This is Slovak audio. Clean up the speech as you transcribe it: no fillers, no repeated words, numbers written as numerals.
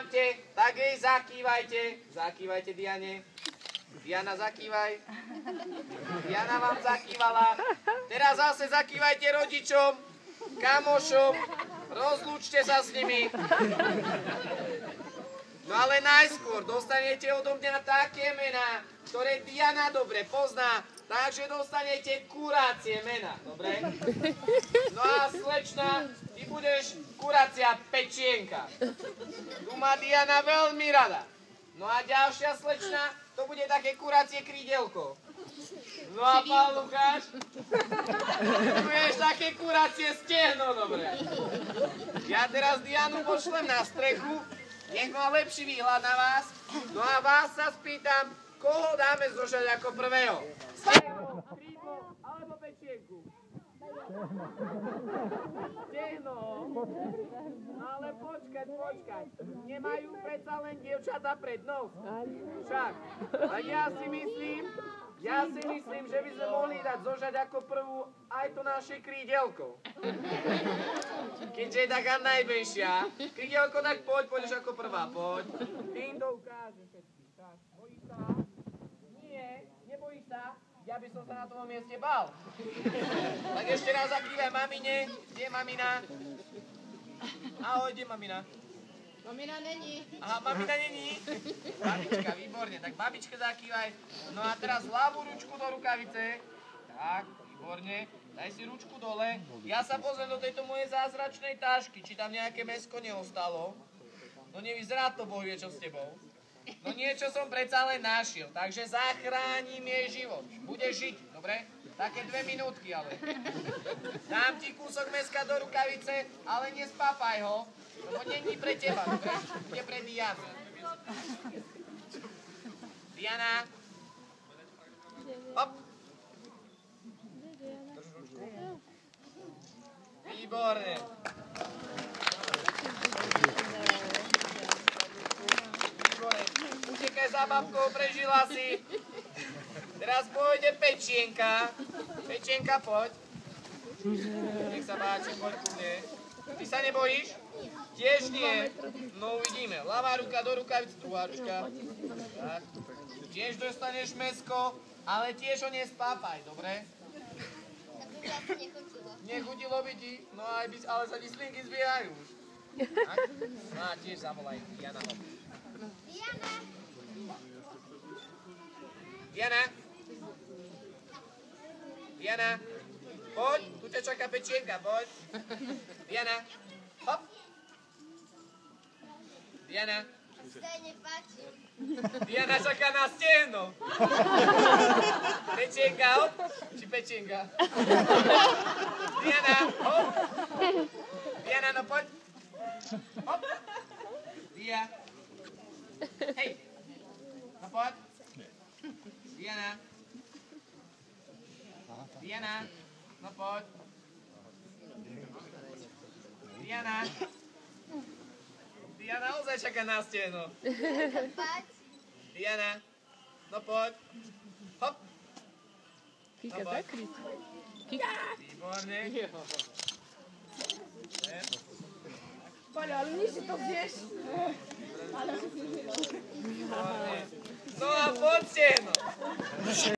máte, tak jej zakývajte. Zakývajte Diane. Diana, zakývaj. Diana vám zakývala. Teraz zase zakývajte rodičom, kamošom. Rozlúčte sa s nimi. No ale najskôr dostanete odo mňa také mená, ktoré Diana dobre pozná, takže dostanete kurácie mená, dobre? No a slečna, ty budeš kurácia Pečienka. Tu má Diana veľmi rada. No a ďalšia slečna, to bude také kurácie Krídelko. No a pán Lukáš, ty budeš také kurácie Stehno, dobre? Ja teraz Dianu pošlem na strechu, nech má lepší výhľad na vás. No a vás sa spýtam, koho dáme zožať ako prvého? Stehno, Krídlo alebo Pečienku? Stehno. Ale počkať. Nemajú predsa len dievčatá prednosť. Však. Tak ja si myslím, že by sme mohli dať zožať ako prvú aj to naše Krídelko. Keďže je taká najmenšia. Krídelko, tak poďš ako prvá, poď. Tým to ukážem všetkým. Tak, bojíš sa? Nie, nebojíš sa? Ja by som sa na tom mieste bál. Tak ešte raz zakývaj mamine. Kde je mamina? Ahoj, kde je mamina? Mamina není. Aha, mamina není. Babička, výborne. Tak babičke zakývaj. No a teraz ľavú ručku do rukavice. Tak, výborne. Daj si ručku dole. Ja sa pozriem do tejto mojej zázračnej tašky, či tam nejaké mäsko neostalo. No nevyzerá to, Boh vie, čo s tebou. No niečo som predsa len našiel, takže zachránim jej život. Budeš žiť, dobre? Také 2 minútky, ale. Dám ti kúsok mäska do rukavice, ale nespápaj ho, lebo není pre teba, dobre? Bude pre Dianu. Diana. Hop. Drž ručku. Výborne. Utekaj za babkou, prežila si. Teraz pôjde Pečienka. Pečienka, poď. Nech sa páči, poď ku mne. Ty sa nebojíš? Tiež nie. No uvidíme. Ľavá ruka do rukavice, druhá ručka. Tak. Tiež dostaneš mäsko, ale tiež ho nespápaj, dobre? Nechutilo by ti, no ale sa ti slinky zbiehajú už. No a tiež zavolaj Diana. Diana. Diana. Diana. Poď, tu ťa čaká Pečienka, poď. Diana. Hop. Diana. Sa jej nepáči. Diana čaká na Stehno. Pečienka, hop. Či Pečienka? Diana, hop. Diana, no poď. Hop. Dia. Hej. No poď. Diana. Diana. No poď. Diana. Diana ozaj čaká na Stehno. Diana. No poď. Hop. Kika No poď. zakryť. Výborne. Paľo, ale my si to vieš. Výborne. No a poď Stehno.